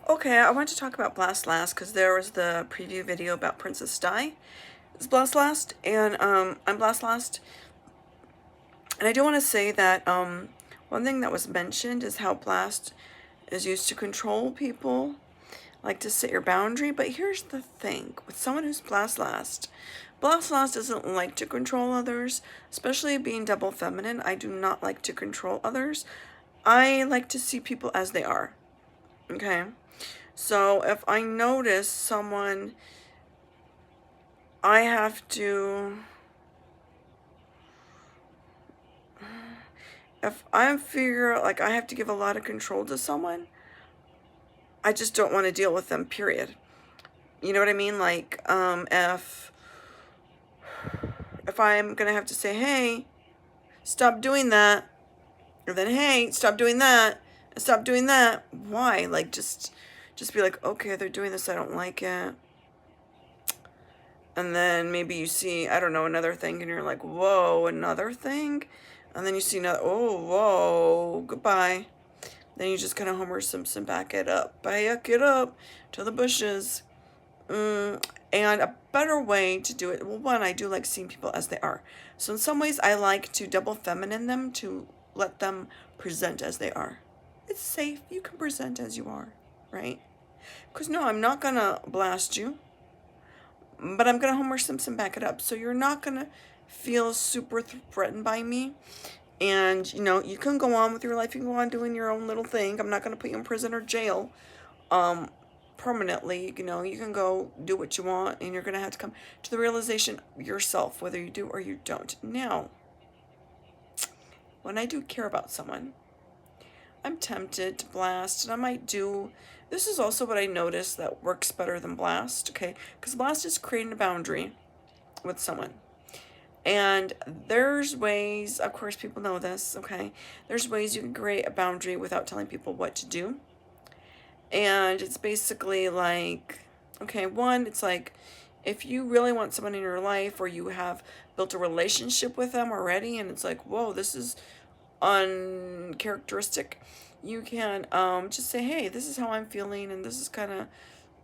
Okay, I want to talk about Blast Last because there was the preview video about Princess Di. It's Blast Last, and I'm Blast Last. And I do want to say that one thing that was mentioned is how Blast is used to control people, like to set your boundary. But here's the thing with someone who's Blast Last doesn't like to control others, especially being double feminine. I do not like to control others. I like to see people as they are. Okay? So if I notice someone, I have to, if I figure like I have to give a lot of control to someone, I just don't want to deal with them, period. You know what I mean? Like, if I'm gonna have to say, hey, stop doing that, or then, hey, stop doing that, and stop doing that. Why? Like, just be like, okay, they're doing this, I don't like it. And then maybe you see, I don't know, another thing, and you're like, whoa, another thing? And then you see another, oh, whoa, goodbye. Then you just kind of Homer Simpson back it up to the bushes. And a better way to do it, well, one, I do like seeing people as they are. So in some ways, I like to double feminine them to let them present as they are. It's safe. You can present as you are, right? Because no, I'm not going to blast you, but I'm going to Homer Simpson back it up. So you're not going to feel super threatened by me. And, you can go on with your life. You can go on doing your own little thing. I'm not going to put you in prison or jail permanently. You can go do what you want, and you're going to have to come to the realization yourself, whether you do or you don't. Now, when I do care about someone, I'm tempted to blast, and I might do. This is also what I noticed that works better than blast, okay? Because blast is creating a boundary with someone. And there's ways, of course, people know this, okay? There's ways you can create a boundary without telling people what to do. And it's basically like, okay, one, it's like if you really want someone in your life or you have built a relationship with them already and it's like, whoa, this is uncharacteristic, you can just say, hey, this is how I'm feeling and this is kind of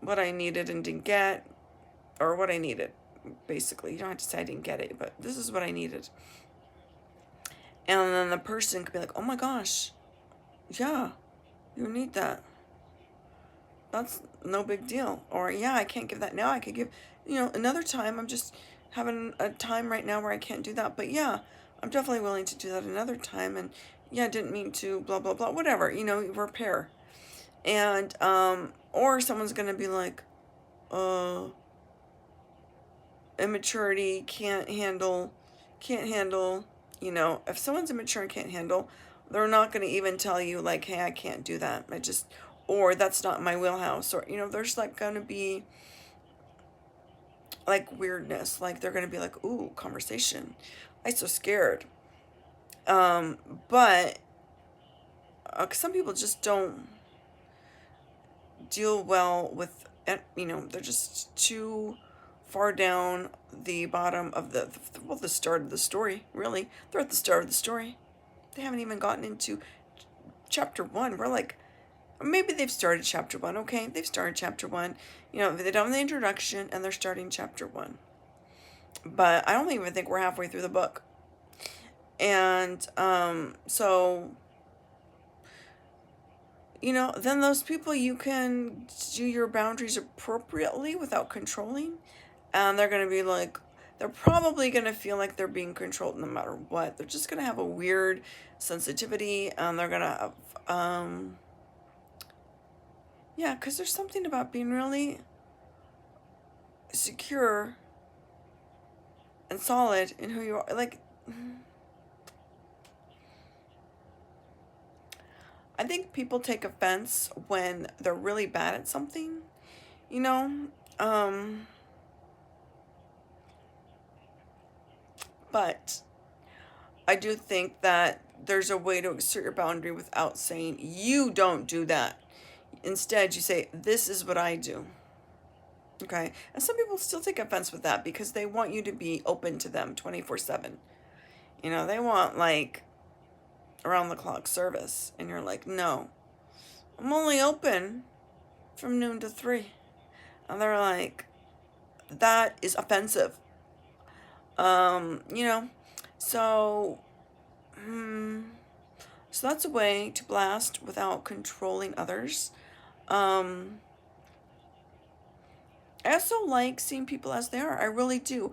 what I needed and didn't get, or what I needed. Basically, you don't have to say I didn't get it, but this is what I needed. And then the person could be like, oh my gosh, yeah, you need that. That's no big deal. Or, yeah, I can't give that now. I could give, another time. I'm just having a time right now where I can't do that. But yeah, I'm definitely willing to do that another time. And yeah, I didn't mean to, blah, blah, blah, whatever, repair. And, or someone's going to be like, immaturity, can't handle, if someone's immature and can't handle, they're not going to even tell you like, hey, I can't do that. Or that's not my wheelhouse, or, there's like going to be like weirdness. Like they're going to be like, ooh, conversation. I'm so scared. But some people just don't deal well with, they're just too far down the bottom of the start of the story, really. They're at the start of the story. They haven't even gotten into chapter 1. We're like, maybe they've started chapter 1, okay? They've started chapter 1. They've done the introduction and they're starting chapter 1. But I don't even think we're halfway through the book. And so, then those people, you can do your boundaries appropriately without controlling. And they're going to be like, they're probably going to feel like they're being controlled no matter what. They're just going to have a weird sensitivity, and they're going to have, yeah, because there's something about being really secure and solid in who you are. Like, I think people take offense when they're really bad at something, but I do think that there's a way to assert your boundary without saying, you don't do that. Instead, you say, this is what I do. Okay? And some people still take offense with that because they want you to be open to them 24/7. They want like around the clock service. And you're like, no, I'm only open from noon to 3. And they're like, that is offensive. You know, so, so that's a way to blast without controlling others. Um, I also like seeing people as they are. I really do.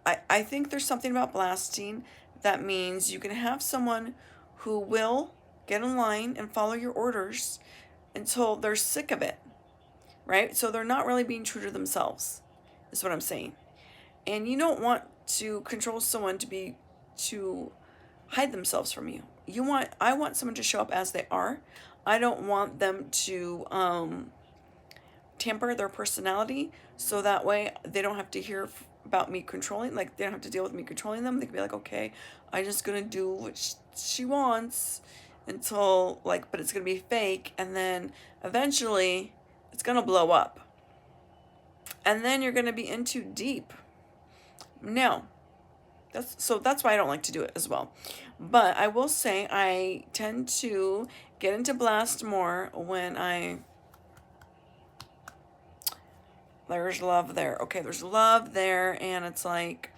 I think there's something about blasting that means you can have someone who will get in line and follow your orders until they're sick of it, right? So they're not really being true to themselves, is what I'm saying. And you don't want to control someone to hide themselves from you. I want someone to show up as they are. I don't want them to temper their personality so that way they don't have to hear about me controlling, like they don't have to deal with me controlling them. They can be like, okay, I'm just gonna do what she wants until like, but it's gonna be fake, and then eventually it's gonna blow up, and then you're gonna be in too deep. No, that's why I don't like to do it as well. But I will say I tend to get into blast more when there's love there. Okay, there's love there, and it's like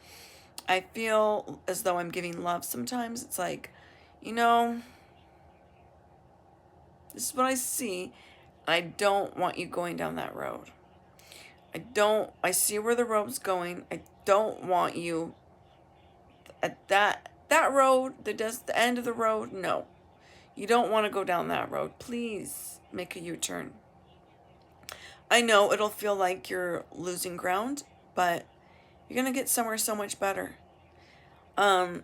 I feel as though I'm giving love sometimes. It's like, you know, this is what I see. I don't want you going down that road. I see where the road's going. I don't want you at that road, the end of the road. No. You don't want to go down that road. Please make a U-turn. I know it'll feel like you're losing ground, but you're going to get somewhere so much better. So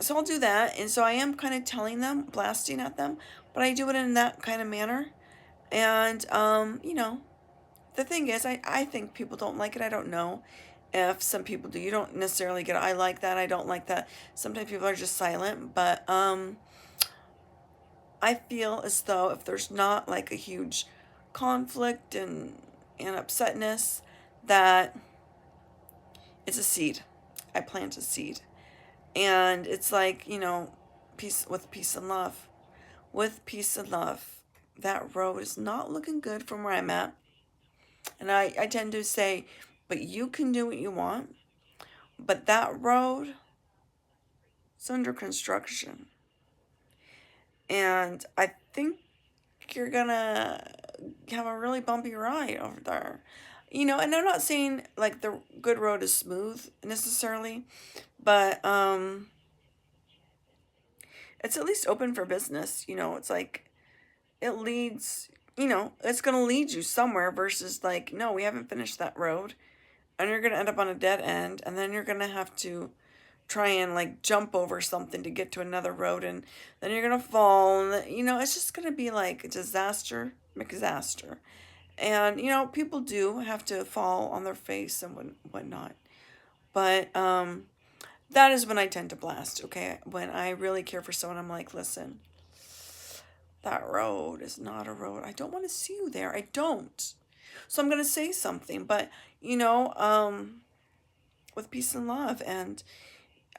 I'll do that. And so I am kind of telling them, blasting at them, but I do it in that kind of manner. And, you know, the thing is, I think people don't like it. I don't know if some people do. You don't necessarily get it. I like that. I don't like that. Sometimes people are just silent. But I feel as though if there's not like a huge conflict and upsetness, that it's a seed. I plant a seed. And it's like, you know, peace and love. With peace and love. That road is not looking good from where I'm at. And I tend to say, but you can do what you want. But that road is under construction. And I think you're gonna have a really bumpy ride over there. You know, and I'm not saying like the good road is smooth necessarily, but it's at least open for business. You know, it's like it leads, you know, it's going to lead you somewhere versus like, no, we haven't finished that road, and you're going to end up on a dead end, and then you're going to have to try and like jump over something to get to another road, and then you're going to fall, and you know, it's just going to be like a disaster, McDisaster. And you know, people do have to fall on their face and whatnot. But that is when I tend to blast, okay? When I really care for someone, I'm like, listen, that road is not a road. I don't want to see you there. I don't. So I'm going to say something, but, you know, with peace and love. And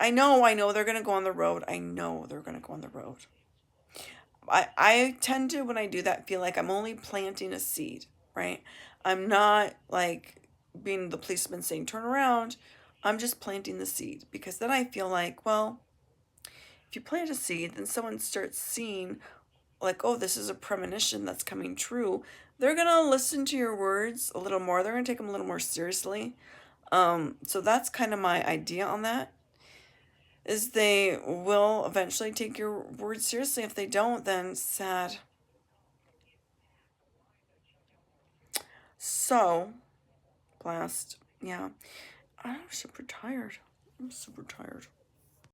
I know they're going to go on the road. I know they're going to go on the road. I tend to, when I do that, feel like I'm only planting a seed, right? I'm not like being the policeman saying, turn around. I'm just planting the seed, because then I feel like, well, if you plant a seed, then someone starts seeing like, oh, this is a premonition that's coming true. They're going to listen to your words a little more. They're going to take them a little more seriously. So that's kind of my idea on that, is they will eventually take your words seriously. If they don't, then sad. So, blast. Yeah. I'm super tired. I'm super tired.